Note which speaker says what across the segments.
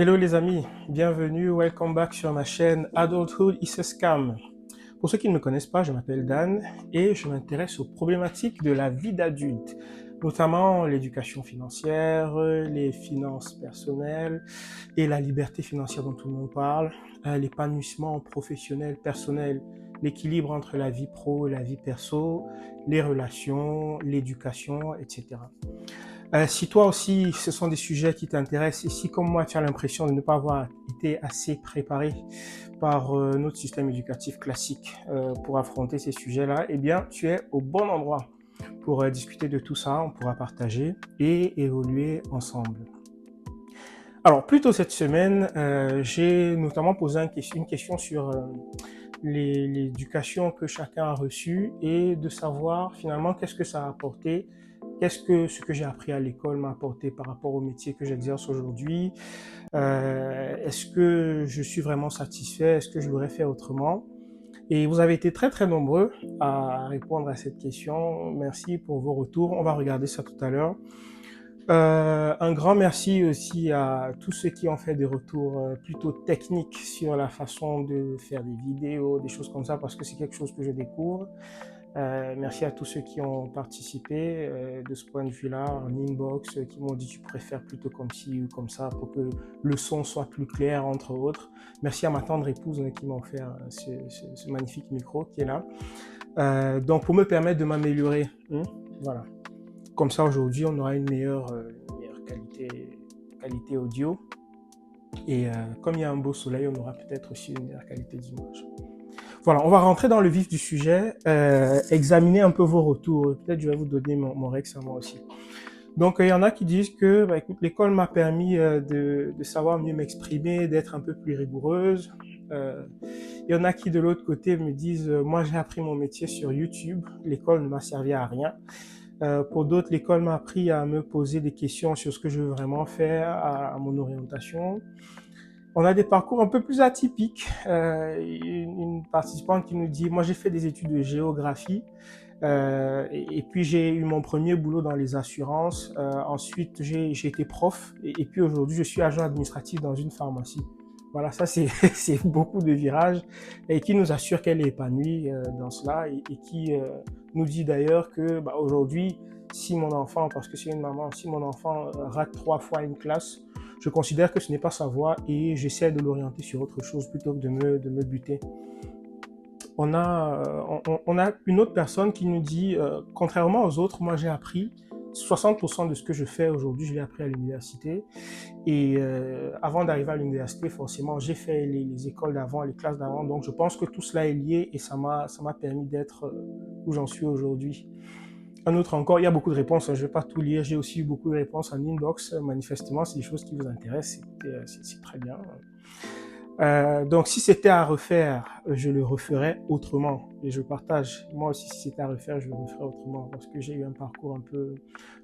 Speaker 1: Hello les amis, bienvenue, welcome back sur ma chaîne Adulthood is a Scam. Pour ceux qui ne me connaissent pas, je m'appelle Dan et je m'intéresse aux problématiques de la vie d'adulte, notamment l'éducation financière, les finances personnelles et la liberté financière dont tout le monde parle, l'épanouissement professionnel, personnel, l'équilibre entre la vie pro et la vie perso, les relations, l'éducation, etc. Si toi aussi, ce sont des sujets qui t'intéressent et si comme moi, tu as l'impression de ne pas avoir été assez préparé par notre système éducatif classique pour affronter ces sujets-là, eh bien, tu es au bon endroit pour discuter de tout ça. On pourra partager et évoluer ensemble. Alors, plus tôt cette semaine, j'ai notamment posé une question sur l'éducation que chacun a reçue et de savoir finalement qu'est-ce que ça a apporté, qu'est-ce que ce que j'ai appris à l'école m'a apporté par rapport au métier que j'exerce aujourd'hui, est-ce que je suis vraiment satisfait, est-ce que je l'aurais fait autrement? Et vous avez été très très nombreux à répondre à cette question. Merci pour vos retours. On va regarder ça tout à l'heure. Un grand merci aussi à tous ceux qui ont fait des retours plutôt techniques sur la façon de faire des vidéos, des choses comme ça, parce que c'est quelque chose que je découvre. Merci à tous ceux qui ont participé de ce point de vue-là, en inbox, qui m'ont dit tu préfères plutôt comme ci ou comme ça pour que le son soit plus clair, entre autres. Merci à ma tendre épouse qui m'a offert ce magnifique micro qui est là. Donc pour me permettre de m'améliorer, voilà. Comme ça, aujourd'hui, on aura une meilleure qualité audio. Et comme il y a un beau soleil, on aura peut-être aussi une meilleure qualité d'image. Voilà, on va rentrer dans le vif du sujet, examiner un peu vos retours. Peut-être je vais vous donner mon Rex à moi aussi. Donc, il y en a qui disent que écoute, l'école m'a permis de savoir mieux m'exprimer, d'être un peu plus rigoureuse. Il y en a qui, de l'autre côté, me disent moi, j'ai appris mon métier sur YouTube. L'école ne m'a servi à rien. Pour d'autres, l'école m'a appris à me poser des questions sur ce que je veux vraiment faire, à mon orientation. On a des parcours un peu plus atypiques. Une participante qui nous dit, moi j'ai fait des études de géographie et puis j'ai eu mon premier boulot dans les assurances. Ensuite, j'ai été prof et puis aujourd'hui, je suis agent administratif dans une pharmacie. Voilà, ça c'est c'est beaucoup de virages et qui nous assure qu'elle est épanouie dans cela et qui nous dit d'ailleurs que aujourd'hui, si mon enfant, parce que c'est une maman, si mon enfant rate 3 fois une classe, je considère que ce n'est pas sa voie et j'essaie de l'orienter sur autre chose plutôt que de me buter. On a une autre personne qui nous dit, contrairement aux autres, moi j'ai appris 60% de ce que je fais aujourd'hui, je l'ai appris à l'université. Et avant d'arriver à l'université, forcément, j'ai fait les écoles d'avant, les classes d'avant. Donc, je pense que tout cela est lié et ça m'a permis d'être où j'en suis aujourd'hui. Un autre encore, il y a beaucoup de réponses, je ne vais pas tout lire. J'ai aussi eu beaucoup de réponses en inbox. Manifestement, c'est des choses qui vous intéressent. C'est très bien. Donc, si c'était à refaire, je le referais autrement. Et je partage. Moi aussi, si c'était à refaire, je le referais autrement parce que j'ai eu un parcours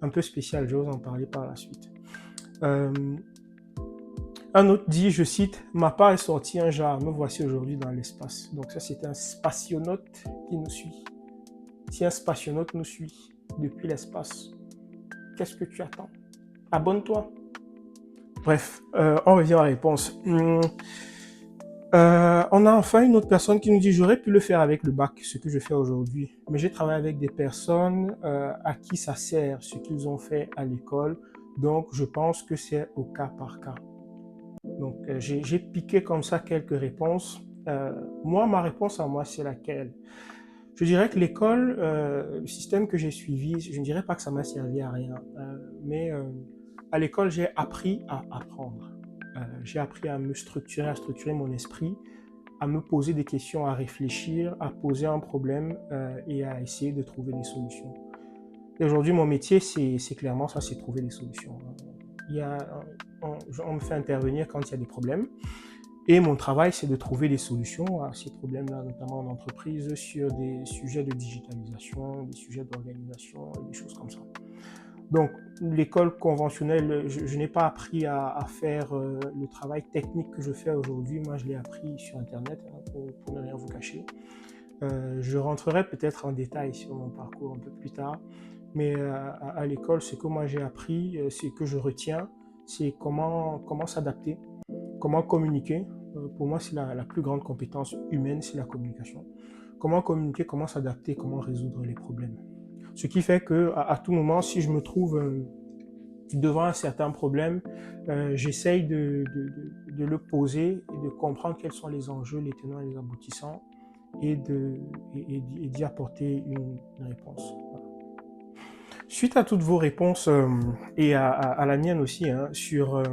Speaker 1: un peu spécial. Je vais vous en parler par la suite. Un autre dit, je cite, ma part est sortie un jour, me voici aujourd'hui dans l'espace. Donc ça, c'est un spationaute qui nous suit. Si un spationaute nous suit depuis l'espace, qu'est-ce que tu attends? Abonne-toi. Bref, on revient à la réponse. On a enfin une autre personne qui nous dit, j'aurais pu le faire avec le bac, ce que je fais aujourd'hui. Mais j'ai travaillé avec des personnes à qui ça sert ce qu'ils ont fait à l'école. Donc, je pense que c'est au cas par cas. Donc, j'ai piqué comme ça quelques réponses. Moi, ma réponse à moi, c'est laquelle? Je dirais que l'école, le système que j'ai suivi, je ne dirais pas que ça m'a servi à rien, mais à l'école, j'ai appris à apprendre. J'ai appris à me structurer, à structurer mon esprit, à me poser des questions, à réfléchir, à poser un problème et à essayer de trouver des solutions. Et aujourd'hui, mon métier, c'est clairement ça, c'est trouver des solutions. Il y a, on me fait intervenir quand il y a des problèmes. Et mon travail, c'est de trouver des solutions à ces problèmes-là, notamment en entreprise, sur des sujets de digitalisation, des sujets d'organisation et des choses comme ça. Donc, l'école conventionnelle, je n'ai pas appris à faire le travail technique que je fais aujourd'hui. Moi, je l'ai appris sur Internet, pour ne rien vous cacher. Je rentrerai peut-être en détail sur mon parcours un peu plus tard. Mais à l'école, ce que moi j'ai appris, ce que je retiens, c'est comment s'adapter, comment communiquer. Pour moi, c'est la plus grande compétence humaine, c'est la communication. Comment communiquer, comment s'adapter, comment résoudre les problèmes. Ce qui fait que à tout moment, si je me trouve devant un certain problème, j'essaye de le poser et de comprendre quels sont les enjeux, les tenants et les aboutissants et d'y apporter une réponse. Voilà. Suite à toutes vos réponses et à la mienne aussi sur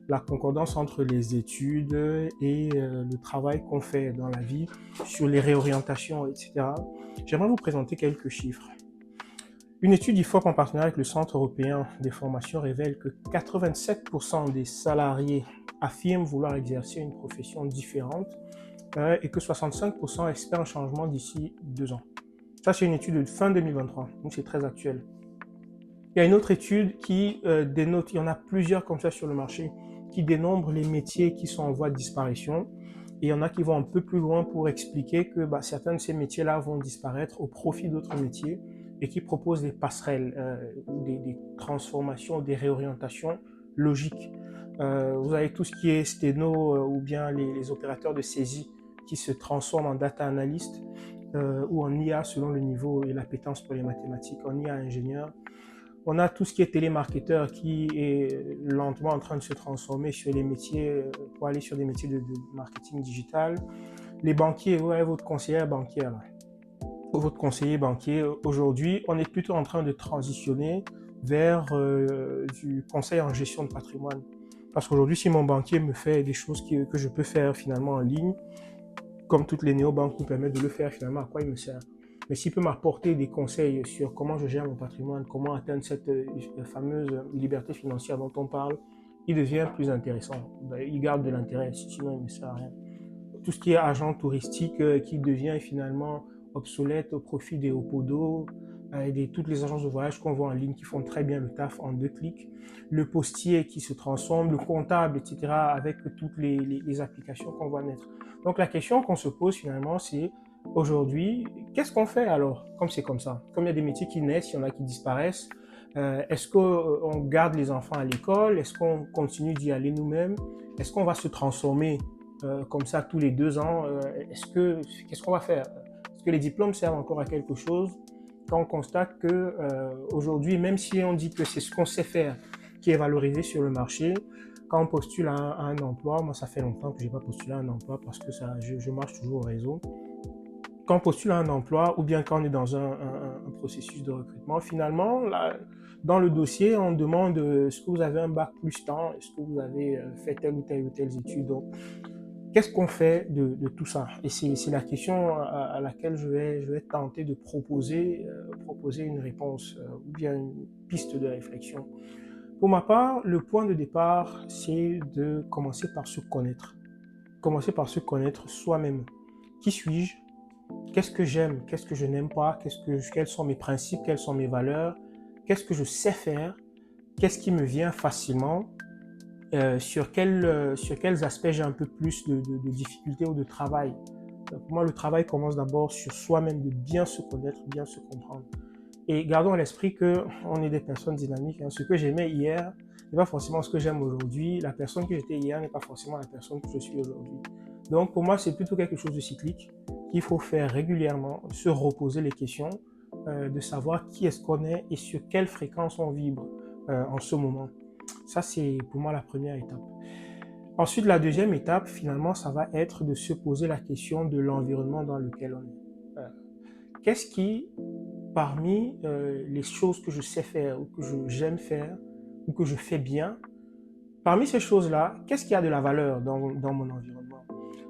Speaker 1: la concordance entre les études et le travail qu'on fait dans la vie, sur les réorientations, etc., j'aimerais vous présenter quelques chiffres. Une étude IFOP en partenariat avec le Centre européen des formations révèle que 87% des salariés affirment vouloir exercer une profession différente et que 65% espèrent un changement d'ici 2 ans. Ça, c'est une étude de fin 2023, donc c'est très actuel. Il y a une autre étude qui dénote, il y en a plusieurs comme ça sur le marché, qui dénombre les métiers qui sont en voie de disparition. Et il y en a qui vont un peu plus loin pour expliquer que certains de ces métiers-là vont disparaître au profit d'autres métiers et qui proposent des passerelles, des transformations, des réorientations logiques. Vous avez tout ce qui est sténo ou bien les opérateurs de saisie qui se transforment en data analyst ou en IA selon le niveau et l'appétence pour les mathématiques, en IA ingénieur. On a tout ce qui est télémarketeur qui est lentement en train de se transformer sur les métiers, pour aller sur des métiers de marketing digital. Les banquiers, ouais, votre conseillère bancaire, là. Votre conseiller banquier, aujourd'hui, on est plutôt en train de transitionner vers du conseil en gestion de patrimoine. Parce qu'aujourd'hui, si mon banquier me fait des choses que je peux faire finalement en ligne, comme toutes les néobanques nous permettent de le faire finalement, à quoi il me sert? Mais s'il peut m'apporter des conseils sur comment je gère mon patrimoine, comment atteindre cette fameuse liberté financière dont on parle, il devient plus intéressant. Il garde de l'intérêt, sinon il ne me sert à rien. Tout ce qui est agent touristique qui devient finalement obsolète au profit des Opodo et de toutes les agences de voyage qu'on voit en ligne qui font très bien le taf en 2 clics. Le postier qui se transforme, le comptable, etc. avec toutes les applications qu'on voit naître. Donc la question qu'on se pose finalement, c'est aujourd'hui, qu'est-ce qu'on fait alors? Comme c'est comme ça. Comme il y a des métiers qui naissent, il y en a qui disparaissent. Est-ce qu'on garde les enfants à l'école? Est-ce qu'on continue d'y aller nous-mêmes? Est-ce qu'on va se transformer comme ça tous les 2 ans? Qu'est-ce qu'on va faire? Est-ce que les diplômes servent encore à quelque chose? Quand on constate que aujourd'hui, même si on dit que c'est ce qu'on sait faire qui est valorisé sur le marché, quand on postule à un emploi, moi ça fait longtemps que je n'ai pas postulé à un emploi parce que je marche toujours au réseau. Quand on postule à un emploi ou bien quand on est dans un processus de recrutement, finalement, là, dans le dossier, on demande est-ce que vous avez un bac plus temps, est-ce que vous avez fait telle ou telle étude. Donc, qu'est-ce qu'on fait de tout ça? Et c'est la question à laquelle je vais tenter de proposer une réponse ou bien une piste de réflexion. Pour ma part, le point de départ, c'est de commencer par se connaître. Commencer par se connaître soi-même. Qui suis-je? Qu'est-ce que j'aime? Qu'est-ce que je n'aime pas? Quels sont mes principes? Quelles sont mes valeurs? Qu'est-ce que je sais faire? Qu'est-ce qui me vient facilement? Sur quels aspects j'ai un peu plus de difficultés ou de travail. Pour moi, le travail commence d'abord sur soi-même, de bien se connaître, bien se comprendre. Et gardons à l'esprit qu'on est des personnes dynamiques. Ce que j'aimais hier n'est pas forcément ce que j'aime aujourd'hui. La personne que j'étais hier n'est pas forcément la personne que je suis aujourd'hui. Donc pour moi, c'est plutôt quelque chose de cyclique qu'il faut faire régulièrement, se reposer les questions, de savoir qui est-ce qu'on est et sur quelle fréquence on vibre en ce moment. Ça, c'est pour moi la première étape. Ensuite, la deuxième étape, finalement, ça va être de se poser la question de l'environnement dans lequel on est. Qu'est-ce qui, parmi les choses que je sais faire ou que j'aime faire ou que je fais bien, parmi ces choses-là, qu'est-ce qui a de la valeur dans mon environnement?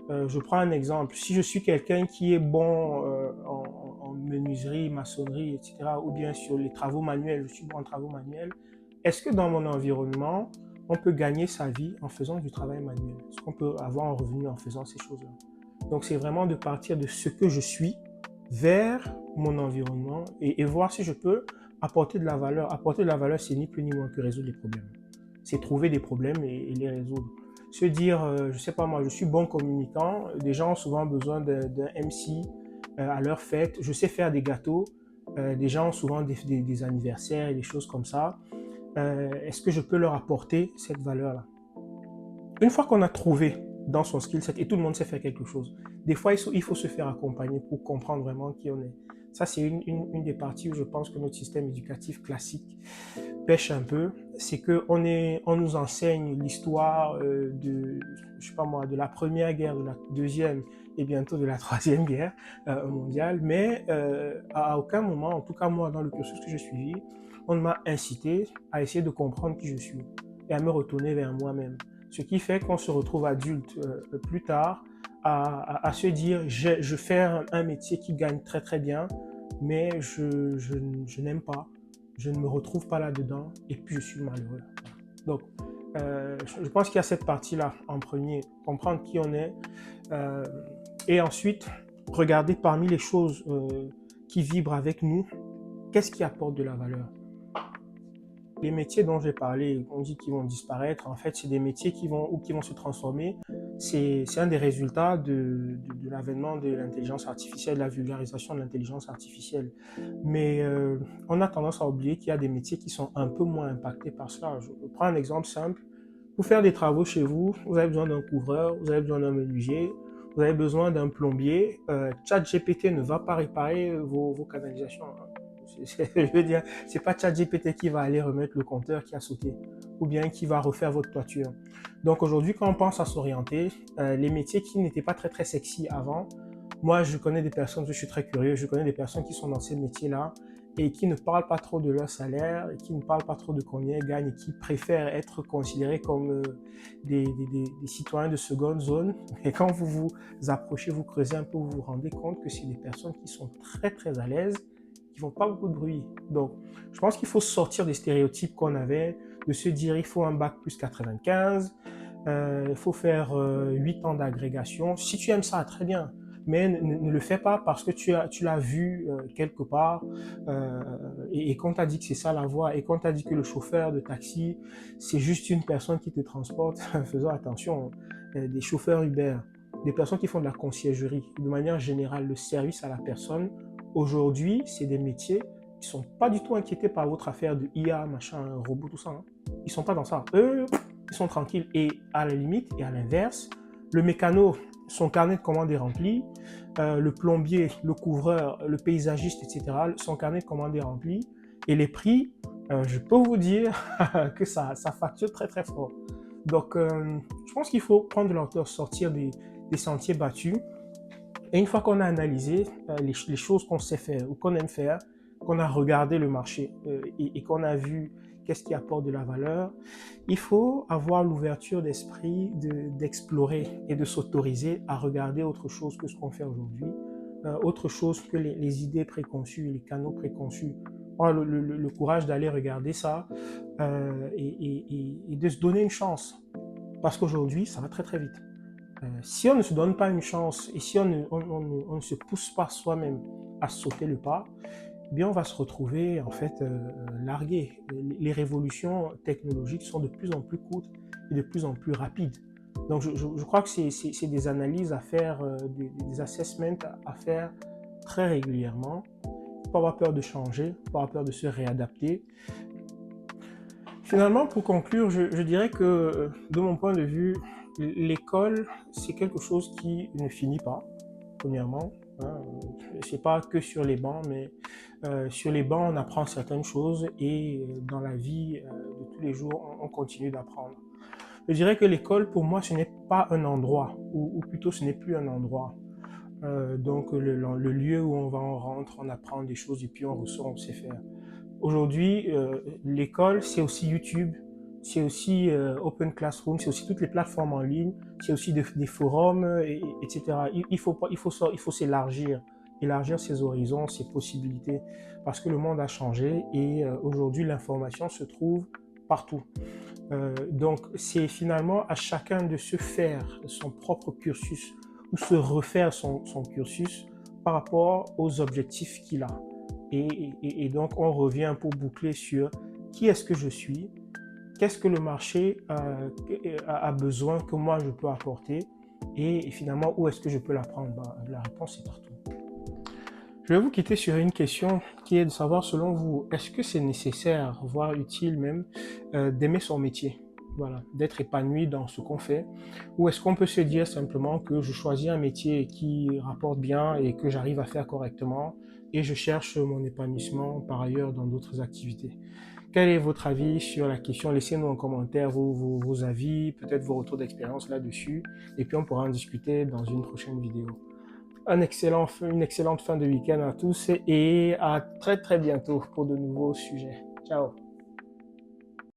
Speaker 1: Je prends un exemple. Si je suis quelqu'un qui est bon en menuiserie, maçonnerie, etc., ou bien sur les travaux manuels, je suis bon en travaux manuels, est-ce que dans mon environnement, on peut gagner sa vie en faisant du travail manuel? Est-ce qu'on peut avoir un revenu en faisant ces choses-là? Donc, c'est vraiment de partir de ce que je suis vers mon environnement et voir si je peux apporter de la valeur. Apporter de la valeur, c'est ni plus ni moins que résoudre les problèmes. C'est trouver des problèmes et les résoudre. Se dire, je sais pas moi, je suis bon communicant, des gens ont souvent besoin d'un MC à leur fête, je sais faire des gâteaux, des gens ont souvent des anniversaires et des choses comme ça. est-ce que je peux leur apporter cette valeur-là? Une fois qu'on a trouvé dans son skill set, et tout le monde sait faire quelque chose, des fois, il faut se faire accompagner pour comprendre vraiment qui on est. Ça, c'est une des parties où je pense que notre système éducatif classique pêche un peu. C'est on nous enseigne l'histoire je sais pas moi, de la première guerre, de la deuxième et bientôt de la troisième guerre mondiale, mais à aucun moment, en tout cas moi, dans le cursus que j'ai suivi, on m'a incité à essayer de comprendre qui je suis et à me retourner vers moi-même. Ce qui fait qu'on se retrouve adulte plus tard à se dire je fais un métier qui gagne très très bien, mais je n'aime pas, je ne me retrouve pas là-dedans et puis je suis malheureux. Donc, je pense qu'il y a cette partie-là en premier, comprendre qui on est euh, et ensuite regarder parmi les choses qui vibrent avec nous, qu'est-ce qui apporte de la valeur. Les métiers dont j'ai parlé, on dit qu'ils vont disparaître, en fait, c'est des métiers qui vont se transformer. C'est un des résultats de l'avènement de l'intelligence artificielle, de la vulgarisation de l'intelligence artificielle. Mais on a tendance à oublier qu'il y a des métiers qui sont un peu moins impactés par cela. Je prends un exemple simple. Pour faire des travaux chez vous, vous avez besoin d'un couvreur, vous avez besoin d'un menuisier, vous avez besoin d'un plombier. ChatGPT ne va pas réparer vos canalisations. Je veux dire, c'est pas ChatGPT qui va aller remettre le compteur qui a sauté ou bien qui va refaire votre toiture. Donc aujourd'hui, quand on pense à s'orienter, les métiers qui n'étaient pas très très sexy avant, moi je connais des personnes, je suis très curieux, je connais des personnes qui sont dans ces métiers-là et qui ne parlent pas trop de leur salaire, et qui ne parlent pas trop de combien ils gagnent et qui préfèrent être considérés comme des citoyens de seconde zone. Et quand vous vous approchez, vous creusez un peu, vous vous rendez compte que c'est des personnes qui sont très très à l'aise, qui font pas beaucoup de bruit. Donc, je pense qu'il faut sortir des stéréotypes qu'on avait, de se dire il faut un bac plus 95, il faut faire 8 ans d'agrégation. Si tu aimes ça, très bien. Mais ne le fais pas parce que tu l'as vu quelque part et qu'on t'a dit que c'est ça la voie et qu'on t'a dit que le chauffeur de taxi, c'est juste une personne qui te transporte. Faisons attention, des chauffeurs Uber, des personnes qui font de la conciergerie, de manière générale, le service à la personne. Aujourd'hui, c'est des métiers qui sont pas du tout inquiétés par votre affaire de IA, machin, robot, tout ça. Hein. Ils sont pas dans ça. Eux, ils sont tranquilles. Et à la limite, et à l'inverse, le mécano, son carnet de commandes est rempli, le plombier, le couvreur, le paysagiste, etc., son carnet de commandes est rempli. Et les prix, je peux vous dire que ça facture très très fort. Donc, je pense qu'il faut prendre de la hauteur, sortir des sentiers battus. Et une fois qu'on a analysé les choses qu'on sait faire ou qu'on aime faire, qu'on a regardé le marché et qu'on a vu qu'est-ce qui apporte de la valeur, il faut avoir l'ouverture d'esprit d'explorer et de s'autoriser à regarder autre chose que ce qu'on fait aujourd'hui, autre chose que les idées préconçues, les canaux préconçus. Le courage d'aller regarder ça et de se donner une chance. Parce qu'aujourd'hui, ça va très très vite. Si on ne se donne pas une chance et si on ne se pousse pas soi-même à sauter le pas, eh bien on va se retrouver en fait largué. Les révolutions technologiques sont de plus en plus courtes et de plus en plus rapides. Donc je crois que c'est des analyses à faire, des assessments à faire très régulièrement. Il ne faut pas avoir peur de changer, il ne faut pas avoir peur de se réadapter. Finalement, pour conclure, je dirais que de mon point de vue, l'école, c'est quelque chose qui ne finit pas, premièrement. Hein. C'est pas que sur les bancs, mais sur les bancs, on apprend certaines choses et dans la vie de tous les jours, on continue d'apprendre. Je dirais que l'école, pour moi, ce n'est pas un endroit, ou plutôt ce n'est plus un endroit. Donc le lieu où on va, on rentre, on apprend des choses et puis on ressort, on sait faire. Aujourd'hui, l'école, c'est aussi YouTube, c'est aussi Open Classroom, c'est aussi toutes les plateformes en ligne, c'est aussi des forums, etc. Il faut s'élargir, élargir ses horizons, ses possibilités, parce que le monde a changé et aujourd'hui, l'information se trouve partout. Donc, c'est finalement à chacun de se faire son propre cursus ou se refaire son cursus par rapport aux objectifs qu'il a. Et donc, on revient pour boucler sur qui est-ce que je suis, qu'est-ce que le marché a besoin que moi je peux apporter et finalement où est-ce que je peux l'apprendre. La réponse est partout. Je vais vous quitter sur une question qui est de savoir, selon vous, est-ce que c'est nécessaire, voire utile même, d'aimer son métier? Voilà, d'être épanoui dans ce qu'on fait. Ou est-ce qu'on peut se dire simplement que je choisis un métier qui rapporte bien et que j'arrive à faire correctement et je cherche mon épanouissement par ailleurs dans d'autres activités? Quel est votre avis sur la question? Laissez-nous en commentaire vos avis, peut-être vos retours d'expérience là-dessus, et puis on pourra en discuter dans une prochaine vidéo. Une excellente fin de week-end à tous et à très très bientôt pour de nouveaux sujets. Ciao!